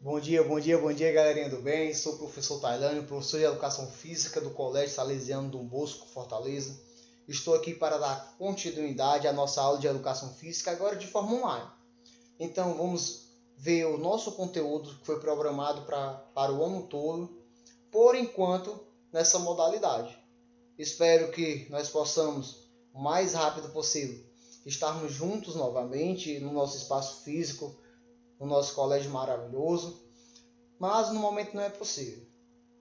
Bom dia, galerinha do bem. Sou o professor Tailânio, professor de Educação Física do Colégio Salesiano Dom Bosco, Fortaleza. Estou aqui para dar continuidade à nossa aula de Educação Física, agora de forma online. Então, vamos ver o nosso conteúdo que foi programado para o ano todo, por enquanto, nessa modalidade. Espero que nós possamos, o mais rápido possível, estarmos juntos novamente no nosso espaço físico, no nosso colégio maravilhoso, mas no momento não é possível.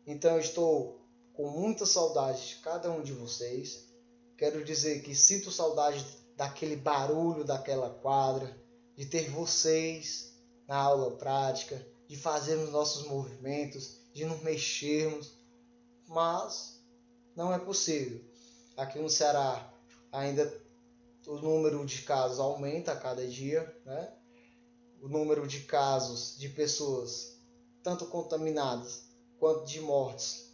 Então eu estou com muita saudade de cada um de vocês. Quero dizer que sinto saudade daquele barulho daquela quadra, de ter vocês na aula prática, de fazermos nossos movimentos, de nos mexermos, mas não é possível. Aqui no Ceará ainda o número de casos aumenta a cada dia, né? O número de casos de pessoas tanto contaminadas quanto de mortes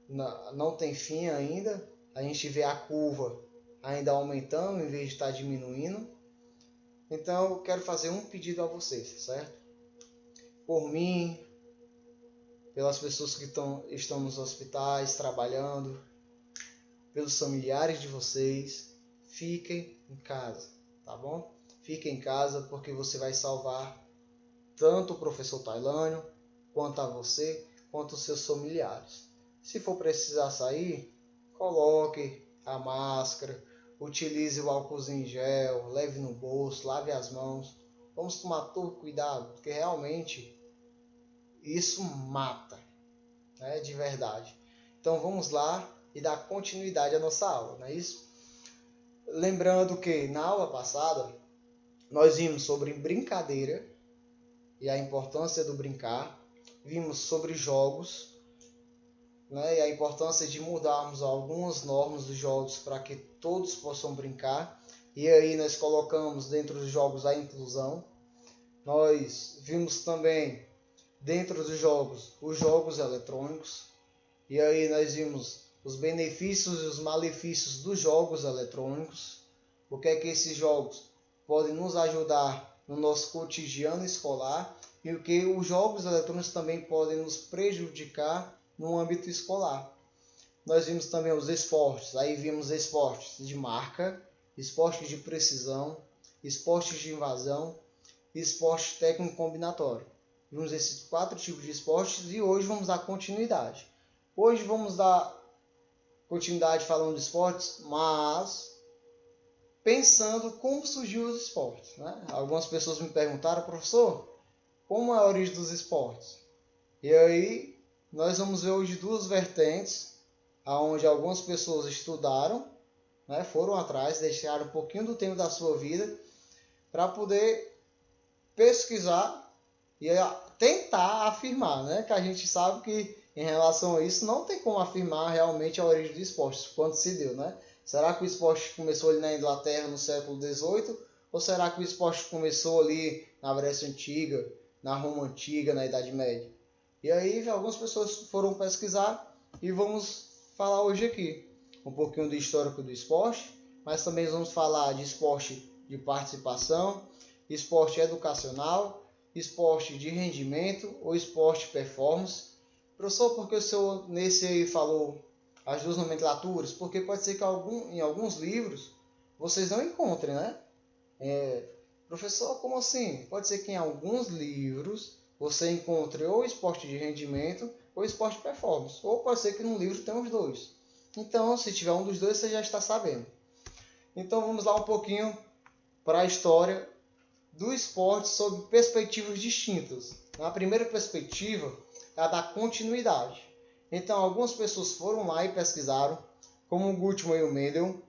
não tem fim ainda. A gente vê a curva ainda aumentando em vez de estar diminuindo. Então eu quero fazer um pedido a vocês, certo? Por mim, pelas pessoas que estão nos hospitais trabalhando, pelos familiares de vocês, fiquem em casa, tá bom? Fiquem em casa porque você vai salvar tanto o professor Tailânio, quanto a você, quanto os seus familiares. Se for precisar sair, coloque a máscara, utilize o álcoolzinho em gel, leve no bolso, lave as mãos. Vamos tomar todo cuidado, porque realmente isso mata, né, de verdade. Então vamos lá e dar continuidade à nossa aula, não é isso? Lembrando que na aula passada nós vimos sobre brincadeira e a importância do brincar, vimos sobre jogos, né, e a importância de mudarmos algumas normas dos jogos para que todos possam brincar, e aí nós colocamos dentro dos jogos a inclusão. Nós vimos também dentro dos jogos os jogos eletrônicos, e aí nós vimos os benefícios e os malefícios dos jogos eletrônicos, o que é que esses jogos podem nos ajudar no nosso cotidiano escolar e o que os jogos eletrônicos também podem nos prejudicar no âmbito escolar. Nós vimos também os esportes, aí vimos esportes de marca, esportes de precisão, esportes de invasão e esporte técnico combinatório. Vimos esses 4 tipos de esportes e hoje vamos dar continuidade. Hoje vamos dar continuidade falando de esportes, mas pensando como surgiu os esportes, né? Algumas pessoas me perguntaram, professor, como é a origem dos esportes? E aí nós vamos ver hoje 2 vertentes, onde algumas pessoas estudaram, né? Foram atrás, deixaram um pouquinho do tempo da sua vida para poder pesquisar e tentar afirmar, né? Que a gente sabe que em relação a isso não tem como afirmar realmente a origem do esporte, quando se deu, né? Será que o esporte começou ali na Inglaterra no século XVIII? Ou será que o esporte começou ali na Grécia Antiga, na Roma Antiga, na Idade Média? E aí algumas pessoas foram pesquisar e vamos falar hoje aqui um pouquinho do histórico do esporte, mas também vamos falar de esporte de participação, esporte educacional, esporte de rendimento ou esporte performance. Professor, por que o senhor nesse aí falou as 2 nomenclaturas? Porque pode ser que em alguns livros vocês não encontrem, né? Professor, como assim? Pode ser que em alguns livros você encontre ou esporte de rendimento ou esporte performance. Ou pode ser que no livro tenha os 2. Então, se tiver um dos 2, você já está sabendo. Então, vamos lá um pouquinho para a história do esporte sob perspectivas distintas. A primeira perspectiva é a da continuidade. Então, algumas pessoas foram lá e pesquisaram, como o Gutmann e o Mendel.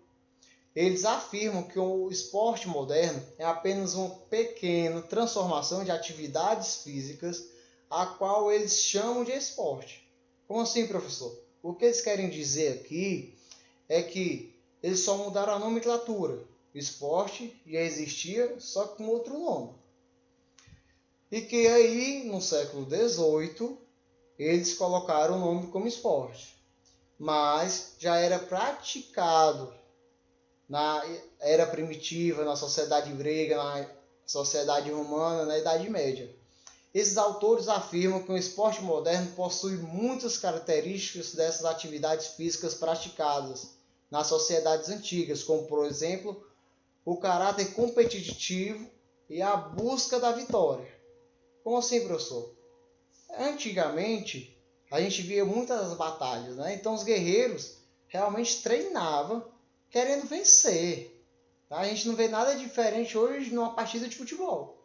Eles afirmam que o esporte moderno é apenas uma pequena transformação de atividades físicas, a qual eles chamam de esporte. Como assim, professor? O que eles querem dizer aqui é que eles só mudaram a nomenclatura. O esporte já existia, só com outro nome. E que aí, no século XVIII, eles colocaram o nome como esporte. Mas já era praticado na era primitiva, na sociedade grega, na sociedade romana, na Idade Média. Esses autores afirmam que o esporte moderno possui muitas características dessas atividades físicas praticadas nas sociedades antigas, como, por exemplo, o caráter competitivo e a busca da vitória. Como assim, professor? Antigamente, a gente via muitas batalhas, né? Então os guerreiros realmente treinavam querendo vencer. Tá? A gente não vê nada diferente hoje numa partida de futebol.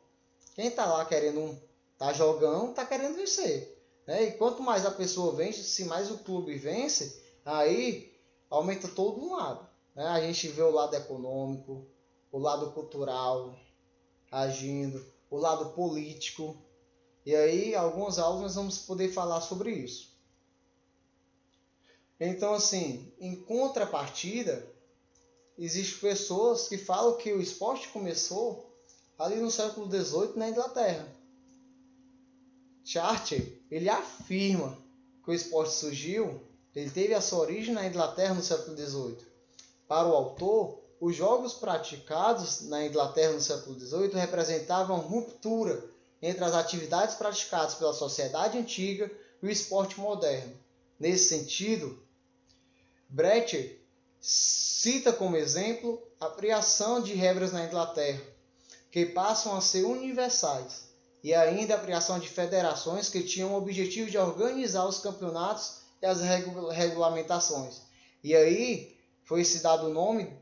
Quem está lá querendo, tá jogando, está querendo vencer. Né? E quanto mais a pessoa vence, se mais o clube vence, aí aumenta todo um lado. Né? A gente vê o lado econômico, o lado cultural agindo, o lado político. E aí, algumas aulas nós vamos poder falar sobre isso. Então, assim, em contrapartida, existem pessoas que falam que o esporte começou ali no século XVIII na Inglaterra. Churchill, ele afirma que o esporte surgiu, ele teve a sua origem na Inglaterra no século XVIII. Para o autor, os jogos praticados na Inglaterra no século XVIII representavam ruptura entre as atividades praticadas pela sociedade antiga e o esporte moderno. Nesse sentido, Brecht cita como exemplo a criação de regras na Inglaterra, que passam a ser universais, e ainda a criação de federações que tinham o objetivo de organizar os campeonatos e as regulamentações. E aí foi se dado o nome,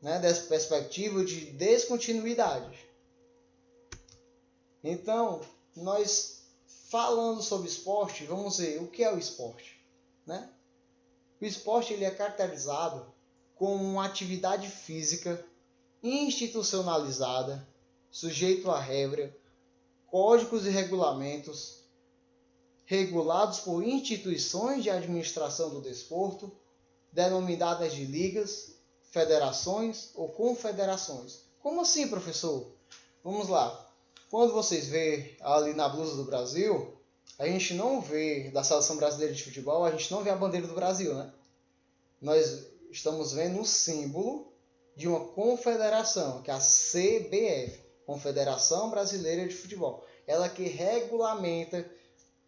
né, dessa perspectiva de descontinuidade. Então, nós falando sobre esporte, vamos ver o que é o esporte, né? O esporte ele é caracterizado como uma atividade física institucionalizada, sujeito a regra, códigos e regulamentos, regulados por instituições de administração do desporto, denominadas de ligas, federações ou confederações. Como assim, professor? Vamos lá. Quando vocês vê ali na blusa do Brasil, a gente não vê, da Seleção Brasileira de Futebol, a gente não vê a bandeira do Brasil, né? Nós estamos vendo um símbolo de uma confederação, que é a CBF, Confederação Brasileira de Futebol. Ela que regulamenta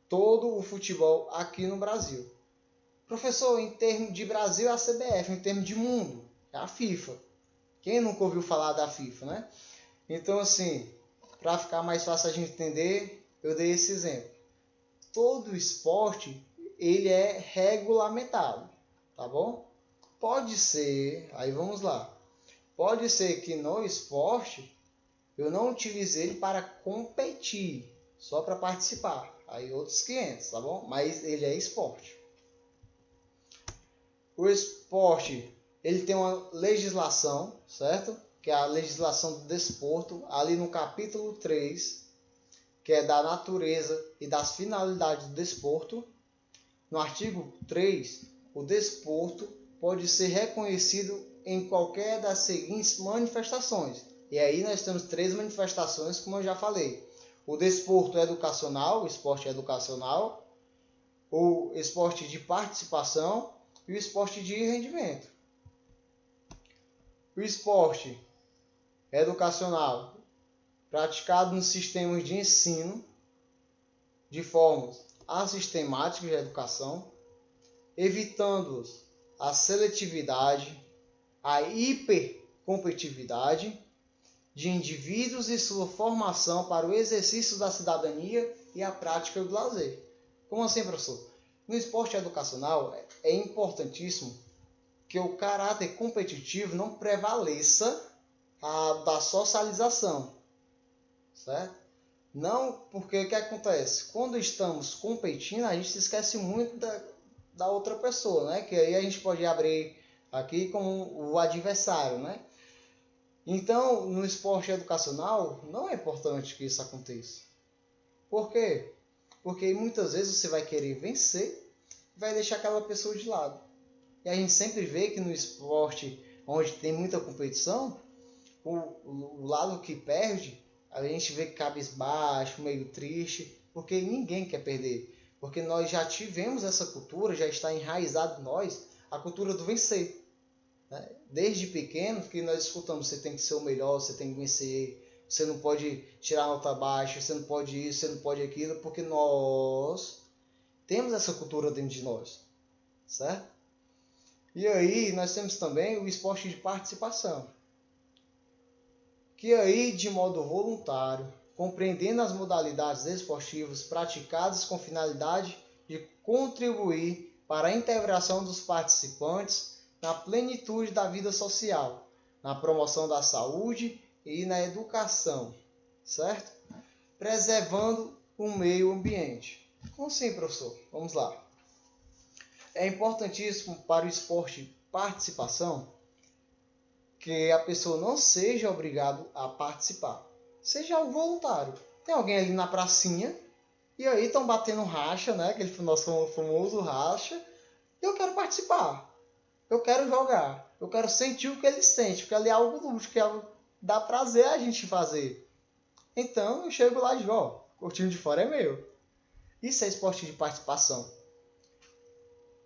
todo o futebol aqui no Brasil. Professor, em termos de Brasil é a CBF, em termos de mundo é a FIFA. Quem nunca ouviu falar da FIFA, né? Então, assim, para ficar mais fácil a gente entender, eu dei esse exemplo. Todo esporte, ele é regulamentado, tá bom? Pode ser, aí vamos lá, pode ser que no esporte eu não utilize ele para competir, só para participar, aí outros 500, tá bom? Mas ele é esporte. O esporte, ele tem uma legislação, certo? Que é a legislação do desporto, ali no capítulo 3, que é da natureza e das finalidades do desporto. No artigo 3, o desporto pode ser reconhecido em qualquer das seguintes manifestações. E aí nós temos 3 manifestações, como eu já falei. O desporto educacional, o esporte educacional, o esporte de participação e o esporte de rendimento. O esporte educacional, praticado nos sistemas de ensino, de formas assistemáticas de educação, evitando a seletividade, a hipercompetitividade de indivíduos e sua formação para o exercício da cidadania e a prática do lazer. Como assim, professor? No esporte educacional é importantíssimo que o caráter competitivo não prevaleça da socialização, certo? Não, porque o que acontece? Quando estamos competindo, a gente se esquece muito da outra pessoa, né? Que aí a gente pode abrir aqui como o adversário, né? Então, no esporte educacional, não é importante que isso aconteça. Por quê? Porque muitas vezes você vai querer vencer e vai deixar aquela pessoa de lado. E a gente sempre vê que no esporte onde tem muita competição, o lado que perde, a gente vê cabisbaixo, meio triste, porque ninguém quer perder. Porque nós já tivemos essa cultura, já está enraizado em nós, a cultura do vencer. Né? Desde pequeno que nós escutamos, você tem que ser o melhor, você tem que vencer, você não pode tirar nota baixa, você não pode isso, você não pode aquilo, porque nós temos essa cultura dentro de nós, certo? E aí nós temos também o esporte de participação, que aí de modo voluntário, compreendendo as modalidades esportivas praticadas com finalidade de contribuir para a integração dos participantes na plenitude da vida social, na promoção da saúde e na educação, certo? Preservando o meio ambiente. Como assim, professor? Vamos lá. É importantíssimo para o esporte participação que a pessoa não seja obrigada a participar. Seja algo voluntário. Tem alguém ali na pracinha e aí estão batendo racha, né? Aquele nosso famoso racha. E eu quero participar. Eu quero jogar. Eu quero sentir o que ele sente. Porque ali é algo lúdico, que é algo dá prazer a gente fazer. Então eu chego lá e digo, ó, o cortinho de fora é meu. Isso é esporte de participação.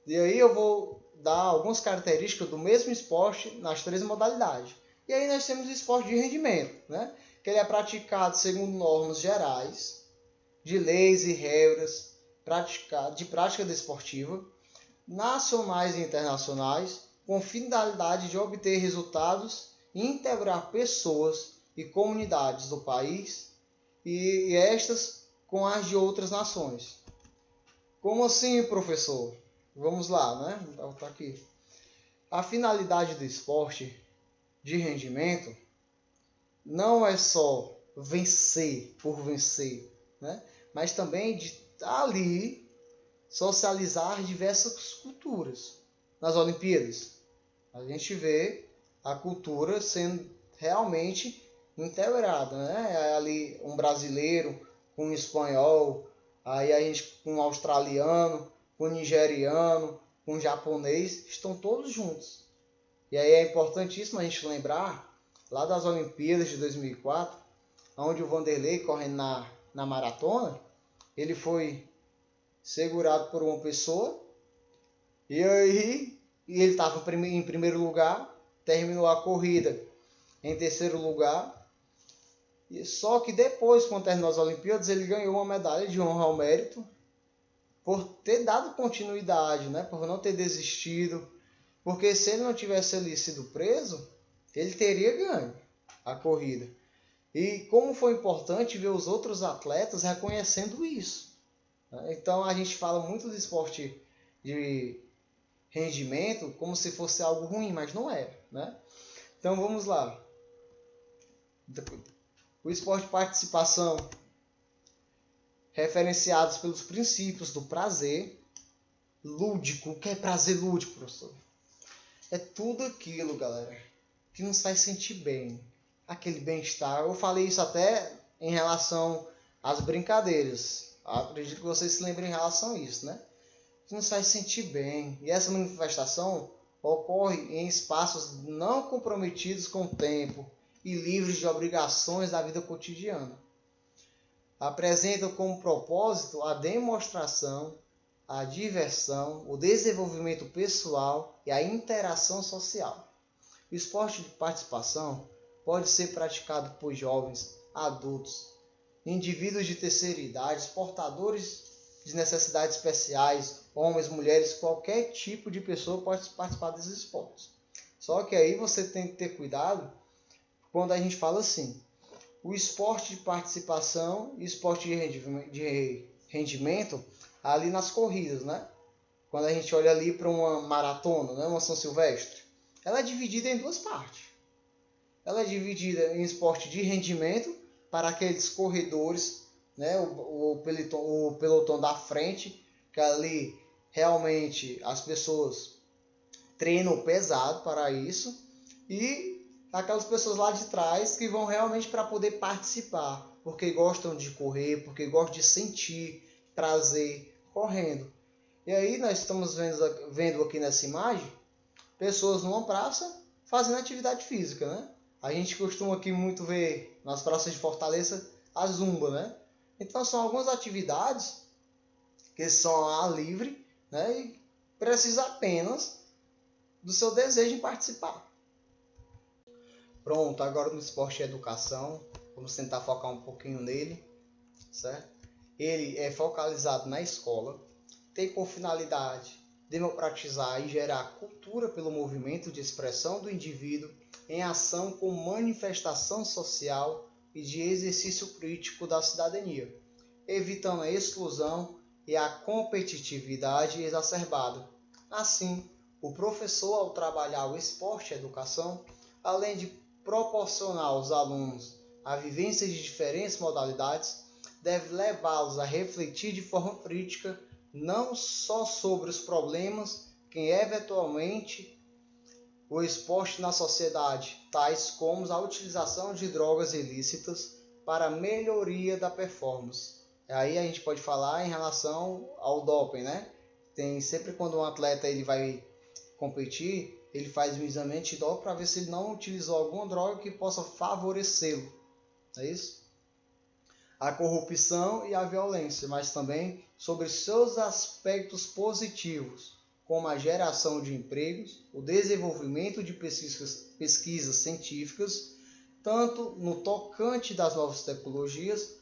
E aí eu vou dar algumas características do mesmo esporte nas 3 modalidades. E aí nós temos o esporte de rendimento, né? Que ele é praticado segundo normas gerais, de leis e regras de prática desportiva, nacionais e internacionais, com finalidade de obter resultados e integrar pessoas e comunidades do país e estas com as de outras nações. Como assim, professor? Vamos lá, né? Tá aqui. A finalidade do esporte de rendimento não é só vencer por vencer, né? Mas também de ali socializar diversas culturas. Nas Olimpíadas, a gente vê a cultura sendo realmente integrada, né? Ali um brasileiro com um espanhol, aí a gente com um australiano, com um nigeriano, com um japonês, estão todos juntos. E aí é importantíssimo a gente lembrar lá das Olimpíadas de 2004, onde o Vanderlei correndo na maratona, ele foi segurado por uma pessoa e aí ele estava em primeiro lugar, terminou a corrida em terceiro lugar. E só que depois, quando terminou as Olimpíadas, ele ganhou uma medalha de honra ao mérito por ter dado continuidade, né? Por não ter desistido. Porque se ele não tivesse ali sido preso, ele teria ganho a corrida. E como foi importante ver os outros atletas reconhecendo isso. Então a gente fala muito do esporte de rendimento como se fosse algo ruim, mas não é, né? Então vamos lá. O esporte de participação, referenciados pelos princípios do prazer lúdico. O que é prazer lúdico, professor? É tudo aquilo, galera, que nos faz sentir bem. Aquele bem-estar. Eu falei isso até em relação às brincadeiras. Acredito que vocês se lembrem em relação a isso, né? Que nos faz sentir bem. E essa manifestação ocorre em espaços não comprometidos com o tempo e livres de obrigações da vida cotidiana. Apresentam como propósito a demonstração, a diversão, o desenvolvimento pessoal e a interação social. O esporte de participação pode ser praticado por jovens, adultos, indivíduos de terceira idade, portadores de necessidades especiais, homens, mulheres, qualquer tipo de pessoa pode participar desses esportes. Só que aí você tem que ter cuidado quando a gente fala assim, o esporte de participação e esporte de rendimento ali nas corridas, né? Quando a gente olha ali para uma maratona, né? Uma São Silvestre, ela é dividida em 2 partes. Ela é dividida em esporte de rendimento para aqueles corredores, né? O pelotão da frente, que ali realmente as pessoas treinam pesado para isso, e aquelas pessoas lá de trás que vão realmente para poder participar, porque gostam de correr, porque gostam de sentir prazer correndo. E aí nós estamos vendo aqui nessa imagem pessoas numa praça fazendo atividade física, né? A gente costuma aqui muito ver nas praças de Fortaleza a zumba, né? Então são algumas atividades que são ao ar livre, né? E precisa apenas do seu desejo em participar. Pronto, agora no esporte e educação, Vamos tentar focar um pouquinho nele, certo? Ele é focalizado na escola, tem por finalidade democratizar e gerar cultura pelo movimento de expressão do indivíduo em ação com manifestação social e de exercício crítico da cidadania, evitando a exclusão e a competitividade exacerbada. Assim, o professor, ao trabalhar o esporte e a educação, além de proporcionar aos alunos a vivência de diferentes modalidades, deve levá-los a refletir de forma crítica não só sobre os problemas que eventualmente o esporte na sociedade, tais como a utilização de drogas ilícitas para a melhoria da performance. Aí a gente pode falar em relação ao doping, né? Tem sempre quando um atleta ele vai competir, ele faz um exame antidoping para ver se ele não utilizou alguma droga que possa favorecê-lo. É isso? A corrupção e a violência, mas também sobre seus aspectos positivos, como a geração de empregos, o desenvolvimento de pesquisas científicas, tanto no tocante das novas tecnologias,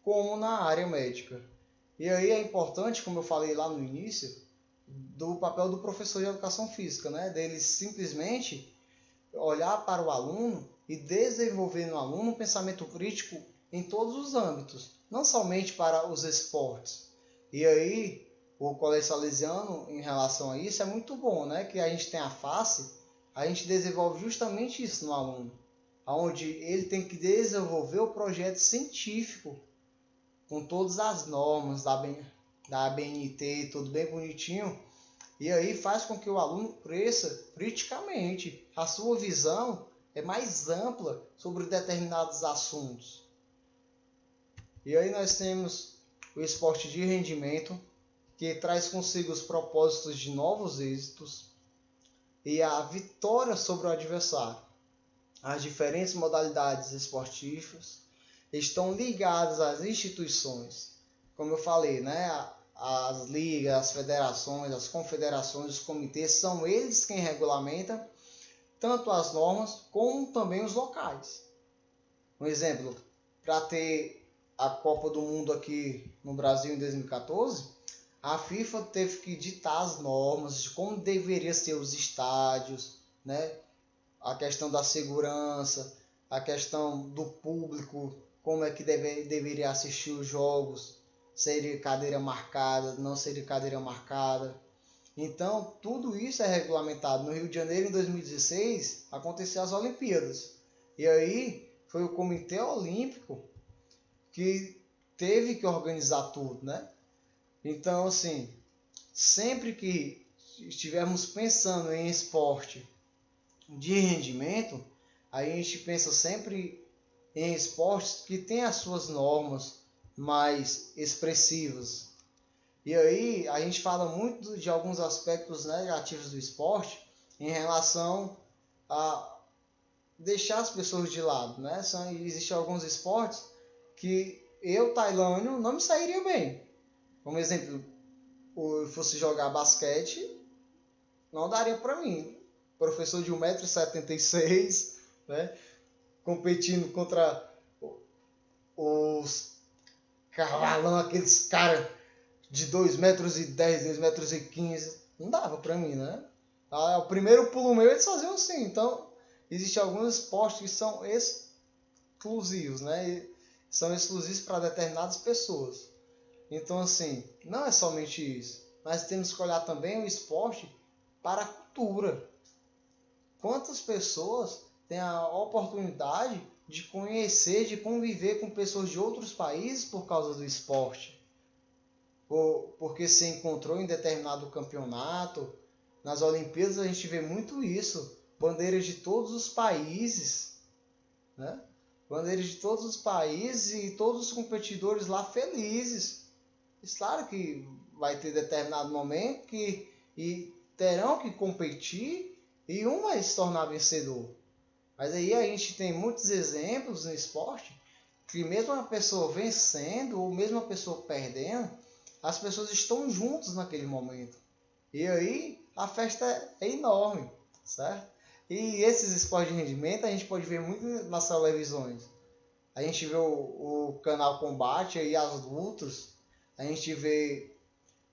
como na área médica. E aí é importante, como eu falei lá no início, do papel do professor de educação física, né? Dele simplesmente olhar para o aluno e desenvolver no aluno um pensamento crítico em todos os âmbitos, não somente para os esportes. E aí, o Colégio Salesiano, em relação a isso, é muito bom, né? Que a gente tem a face, a gente desenvolve justamente isso no aluno, onde ele tem que desenvolver o projeto científico, com todas as normas da ABNT, tudo bem bonitinho, e aí faz com que o aluno cresça criticamente. A sua visão é mais ampla sobre determinados assuntos. E aí nós temos o esporte de rendimento, que traz consigo os propósitos de novos êxitos e a vitória sobre o adversário. As diferentes modalidades esportivas estão ligadas às instituições. Como eu falei, né? As ligas, as federações, as confederações, os comitês, são eles quem regulamentam tanto as normas como também os locais. Um exemplo, para ter a Copa do Mundo aqui no Brasil em 2014, a FIFA teve que ditar as normas de como deveriam ser os estádios, né? A questão da segurança, a questão do público, como é que deveria assistir os jogos, seria cadeira marcada, não seria cadeira marcada. Então, tudo isso é regulamentado. No Rio de Janeiro, em 2016, aconteceu as Olimpíadas. E aí, foi o Comitê Olímpico que teve que organizar tudo, né? Então, assim, sempre que estivermos pensando em esporte de rendimento, a gente pensa sempre em esportes que têm as suas normas mais expressivas. E aí a gente fala muito de alguns aspectos negativos do esporte em relação a deixar as pessoas de lado, né? Existem alguns esportes que eu, tailândio, não me sairia bem. Como exemplo, eu fosse jogar basquete, não daria para mim. Professor de 1,76 m, né? Competindo contra os cavalão, aqueles caras de 2,10 m, 2,15 m, não dava pra mim, né? O primeiro pulo meu eles faziam assim. Então, existem alguns esportes que são exclusivos, né? E são exclusivos para determinadas pessoas. Então, assim, não é somente isso. Mas temos que olhar também o esporte para a cultura. Quantas pessoas têm a oportunidade de conhecer, de conviver com pessoas de outros países por causa do esporte? Porque se encontrou em determinado campeonato. Nas Olimpíadas a gente vê muito isso. Bandeiras de todos os países, né? Bandeiras de todos os países e todos os competidores lá felizes. Claro que vai ter determinado momento que terão que competir e um vai se tornar vencedor. Mas aí a gente tem muitos exemplos no esporte que mesmo uma pessoa vencendo ou mesmo uma pessoa perdendo, as pessoas estão juntas naquele momento. E aí a festa é enorme, certo? E esses esportes de rendimento a gente pode ver muito nas televisões. a gente vê o canal Combate e as lutas, a gente vê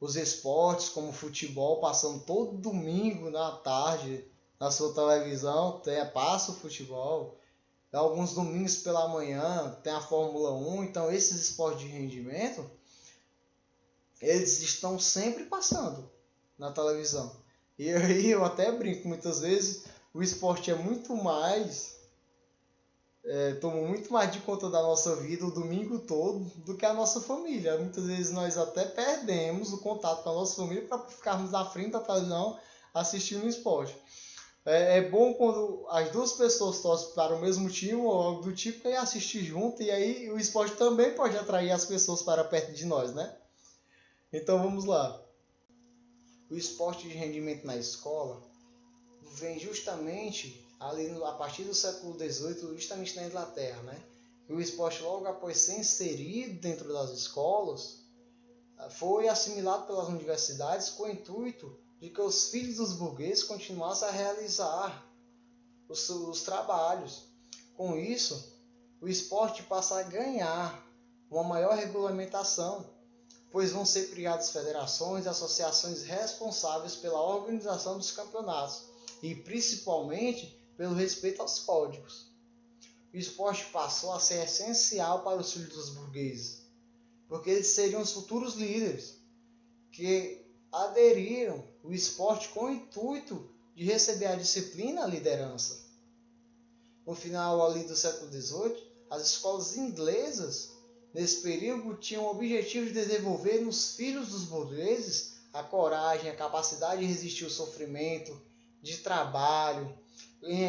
os esportes como futebol passando todo domingo na tarde na sua televisão, passa o futebol. Alguns domingos pela manhã tem a Fórmula 1, então esses esportes de rendimento, eles estão sempre passando na televisão. E aí eu até brinco, muitas vezes o esporte é muito mais, toma muito mais de conta da nossa vida o domingo todo do que a nossa família. Muitas vezes nós até perdemos o contato com a nossa família para ficarmos na frente da televisão assistindo o esporte. É bom quando as duas pessoas torcem para o mesmo time ou algo do tipo e assistir junto, e aí o esporte também pode atrair as pessoas para perto de nós, né? Então vamos lá. O esporte de rendimento na escola vem justamente ali a partir do século XVIII, justamente na Inglaterra, né? E o esporte, logo após ser inserido dentro das escolas, foi assimilado pelas universidades com o intuito de que os filhos dos burgueses continuassem a realizar os trabalhos. Com isso, o esporte passa a ganhar uma maior regulamentação, pois vão ser criadas federações e associações responsáveis pela organização dos campeonatos e principalmente pelo respeito aos códigos. O esporte passou a ser essencial para os filhos dos burgueses, porque eles seriam os futuros líderes que aderiram ao esporte com o intuito de receber a disciplina e a liderança. No final ali do século XVIII, as escolas inglesas, nesse período, tinham o objetivo de desenvolver nos filhos dos burgueses a coragem, a capacidade de resistir ao sofrimento, de trabalho em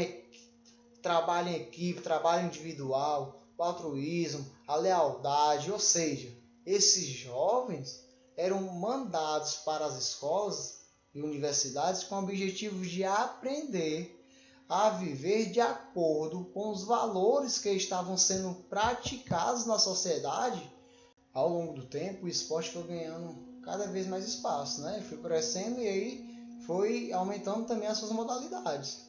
equipe, trabalho individual, o altruísmo, a lealdade, ou seja, esses jovens eram mandados para as escolas e universidades com o objetivo de aprender a viver de acordo com os valores que estavam sendo praticados na sociedade. Ao longo do tempo, o esporte foi ganhando cada vez mais espaço, né? Foi crescendo e aí foi aumentando também as suas modalidades.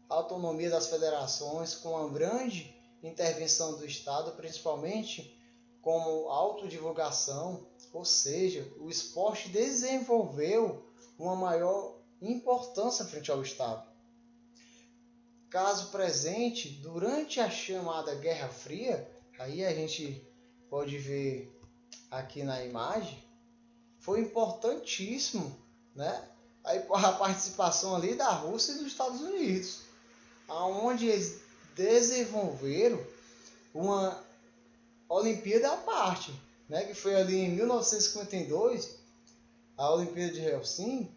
A autonomia das federações, com uma grande intervenção do Estado, principalmente como autodivulgação, ou seja, o esporte desenvolveu uma maior importância frente ao Estado. Caso presente, durante a chamada Guerra Fria, aí a gente pode ver aqui na imagem, foi importantíssimo, né? A participação ali da Rússia e dos Estados Unidos, onde eles desenvolveram uma Olimpíada à parte, né? Que foi ali em 1952, a Olimpíada de Helsinki,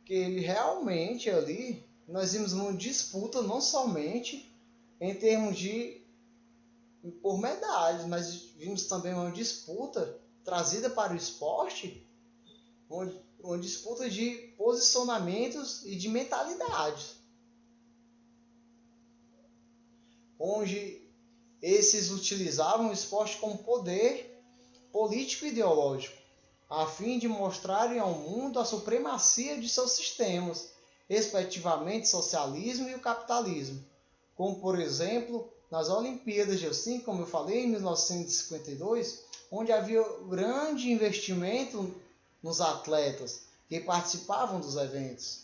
que ele realmente ali nós vimos uma disputa não somente em termos de por medalhas, mas vimos também uma disputa trazida para o esporte, uma disputa de posicionamentos e de mentalidades, onde esses utilizavam o esporte como poder político e ideológico, a fim de mostrarem ao mundo a supremacia de seus sistemas, respectivamente socialismo e o capitalismo, como por exemplo nas Olimpíadas de Helsinki, como eu falei, em 1952, onde havia grande investimento nos atletas que participavam dos eventos,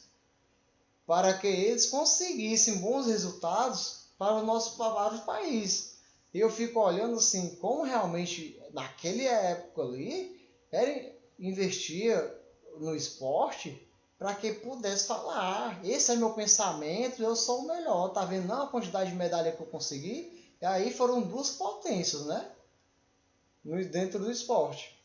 para que eles conseguissem bons resultados para o nosso país. E eu fico olhando assim, como realmente naquela época ali, investia no esporte para que pudesse falar, esse é meu pensamento, eu sou o melhor, tá vendo não a quantidade de medalha que eu consegui? E aí foram duas potências, né? Dentro do esporte.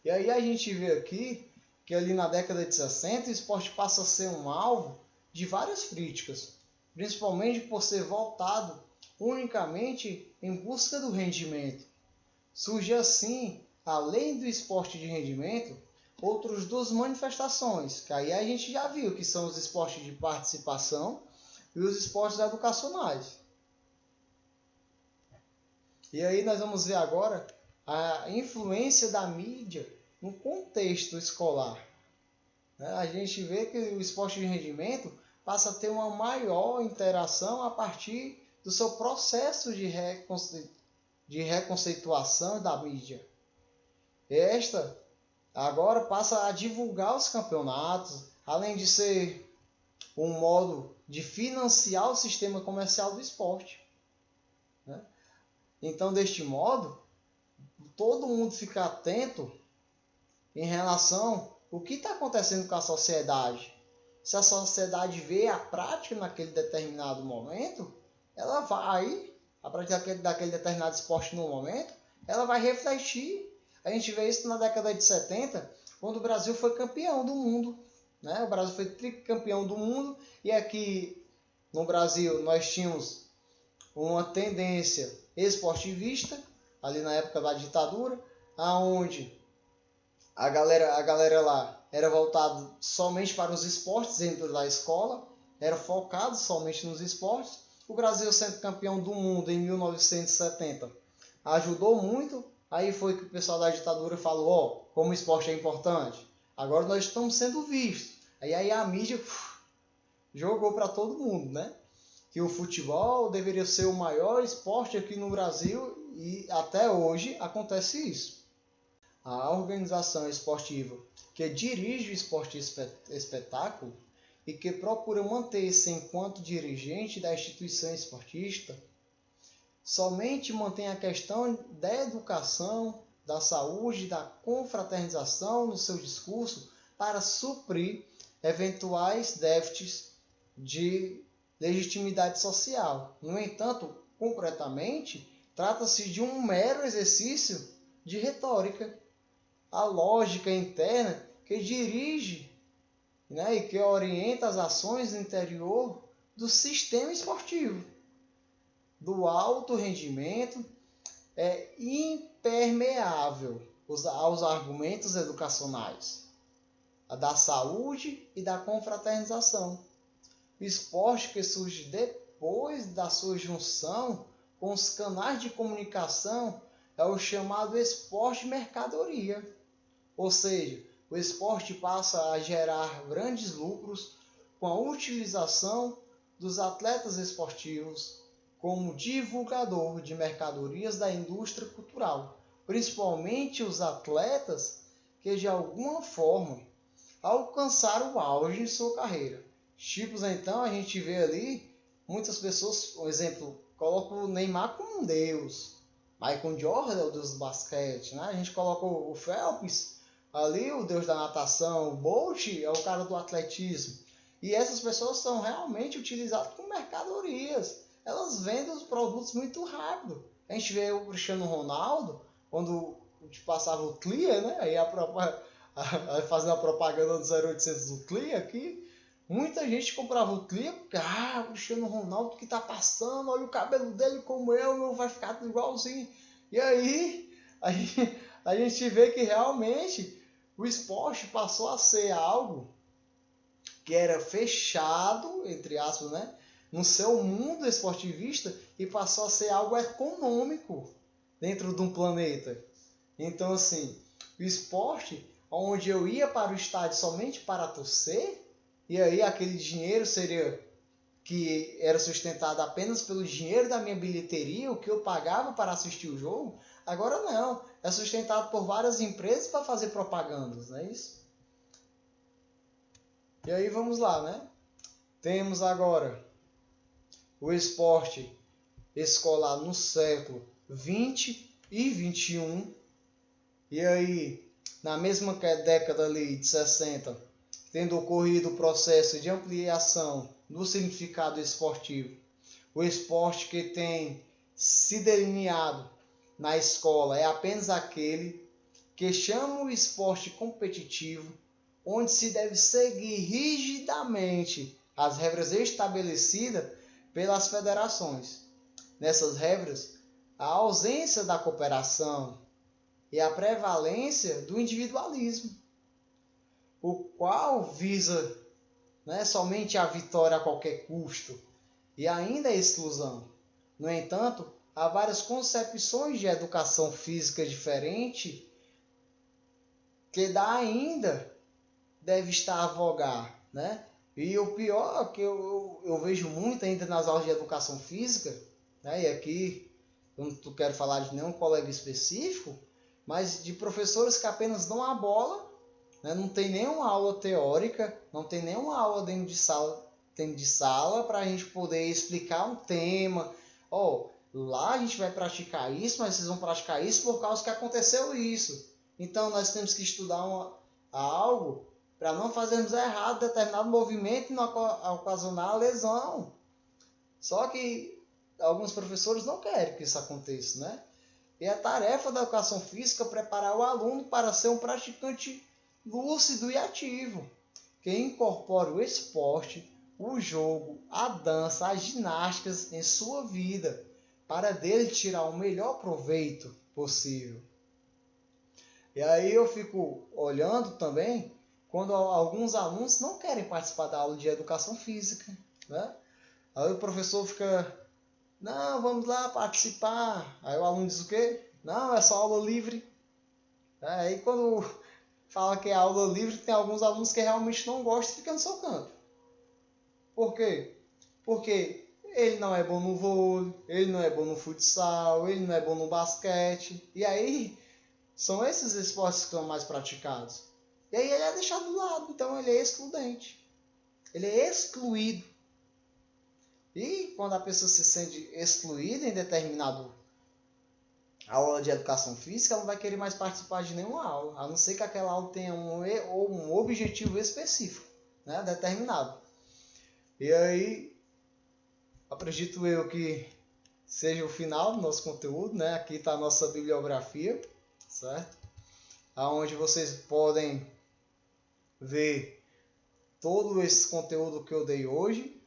E aí a gente vê aqui que ali na década de 60 o esporte passa a ser um alvo de várias críticas, principalmente por ser voltado unicamente em busca do rendimento. Surge assim, além do esporte de rendimento, outras duas manifestações, que aí a gente já viu que são os esportes de participação e os esportes educacionais. E aí nós vamos ver agora a influência da mídia no contexto escolar. A gente vê que o esporte de rendimento passa a ter uma maior interação a partir do seu processo de reconceituação da mídia. Esta agora passa a divulgar os campeonatos, além de ser um modo de financiar o sistema comercial do esporte, né? Então, deste modo, todo mundo fica atento em relação ao que está acontecendo com a sociedade. Se a sociedade vê a prática naquele determinado momento, ela vai, a prática daquele determinado esporte no momento, ela vai refletir. A gente vê isso na década de 70, quando o Brasil foi campeão do mundo, né? O Brasil foi tricampeão do mundo, e aqui no Brasil nós tínhamos uma tendência esportivista, ali na época da ditadura, aonde a galera lá era voltada somente para os esportes dentro da escola, era focado somente nos esportes. O Brasil sendo campeão do mundo em 1970 ajudou muito. Aí foi que o pessoal da ditadura falou, como o esporte é importante. Agora nós estamos sendo vistos. Aí a mídia jogou para todo mundo, né? Que o futebol deveria ser o maior esporte aqui no Brasil, e até hoje acontece isso. A organização esportiva que dirige o esporte espetáculo e que procura manter-se enquanto dirigente da instituição esportista, somente mantém a questão da educação, da saúde, da confraternização no seu discurso para suprir eventuais déficits de legitimidade social. No entanto, concretamente, trata-se de um mero exercício de retórica. A lógica interna que dirige, né, e que orienta as ações no interior do sistema esportivo. Do alto rendimento é impermeável aos argumentos educacionais, a da saúde e da confraternização. O esporte que surge depois da sua junção com os canais de comunicação é o chamado esporte mercadoria. Ou seja, o esporte passa a gerar grandes lucros com a utilização dos atletas esportivos como divulgador de mercadorias da indústria cultural, principalmente os atletas que de alguma forma alcançaram o auge em sua carreira. Tipos, então, a gente vê ali muitas pessoas, por exemplo, coloca o Neymar como um deus, Michael Jordan é o deus do basquete, né? A gente coloca o Phelps ali, o deus da natação, o Bolt é o cara do atletismo. E essas pessoas são realmente utilizadas como mercadorias. Elas vendem os produtos muito rápido. A gente vê o Cristiano Ronaldo, quando passava o Clear, né? Aí fazendo a propaganda do 0800 do Clear aqui, muita gente comprava o Clear porque, o Cristiano Ronaldo que tá passando, olha o cabelo dele como eu vai ficar igualzinho. E aí, a gente vê que realmente o esporte passou a ser algo que era fechado, entre aspas, né, no seu mundo esportivista, e passou a ser algo econômico dentro de um planeta. Então, assim, o esporte, onde eu ia para o estádio somente para torcer, e aí aquele dinheiro que era sustentado apenas pelo dinheiro da minha bilheteria, o que eu pagava para assistir o jogo, agora não, é sustentado por várias empresas para fazer propagandas, não é isso? E aí vamos lá, né? Temos agora o esporte escolar no século 20 e 21, e aí na mesma década ali de 60, tendo ocorrido o processo de ampliação do significado esportivo, o esporte que tem se delineado na escola é apenas aquele que chama o esporte competitivo, onde se deve seguir rigidamente as regras estabelecidas pelas federações. Nessas regras, a ausência da cooperação e a prevalência do individualismo, o qual visa, né, somente a vitória a qualquer custo e ainda a exclusão. No entanto, há várias concepções de educação física diferente que ainda deve estar a vogar, né? E o pior que eu vejo muito ainda nas aulas de educação física né? E aqui eu não quero falar de nenhum colega específico, mas de professores que apenas dão a bola, né? Não tem nenhuma aula teórica, não tem nenhuma aula dentro de sala para a gente poder explicar um tema. Lá a gente vai praticar isso, mas vocês vão praticar isso por causa que aconteceu isso. Então nós temos que estudar algo para não fazermos errado determinado movimento e não ocasionar a lesão. Só que alguns professores não querem que isso aconteça, né? E a tarefa da educação física é preparar o aluno para ser um praticante lúcido e ativo, que incorpore o esporte, o jogo, a dança, as ginásticas em sua vida, para dele tirar o melhor proveito possível. E aí eu fico olhando também quando alguns alunos não querem participar da aula de educação física, né? Aí o professor fica, não, vamos lá participar. Aí o aluno diz o quê? Não, é só aula livre. Aí quando fala que é aula livre, tem alguns alunos que realmente não gostam e ficam no seu canto. Por quê? Porque ele não é bom no vôlei, ele não é bom no futsal, ele não é bom no basquete. E aí são esses esportes que são mais praticados. E aí ele é deixado do lado, então ele é excludente. Ele é excluído. E quando a pessoa se sente excluída em determinado aula de educação física, ela não vai querer mais participar de nenhuma aula, a não ser que aquela aula tenha um objetivo específico, né, determinado. E aí, acredito eu que seja o final do nosso conteúdo, né? Aqui está a nossa bibliografia, certo? Onde vocês podem ver todo esse conteúdo que eu dei hoje,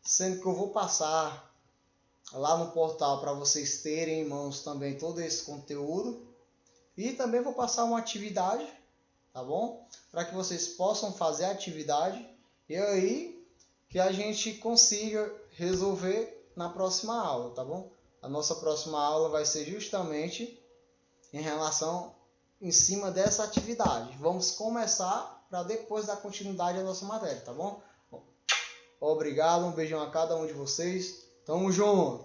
sendo que eu vou passar lá no portal para vocês terem em mãos também todo esse conteúdo. E também vou passar uma atividade, tá bom? Para que vocês possam fazer a atividade e aí que a gente consiga resolver na próxima aula, tá bom? A nossa próxima aula vai ser justamente em cima dessa atividade. Vamos começar para depois dar continuidade à nossa matéria, tá bom? Obrigado, um beijão a cada um de vocês. Tamo junto!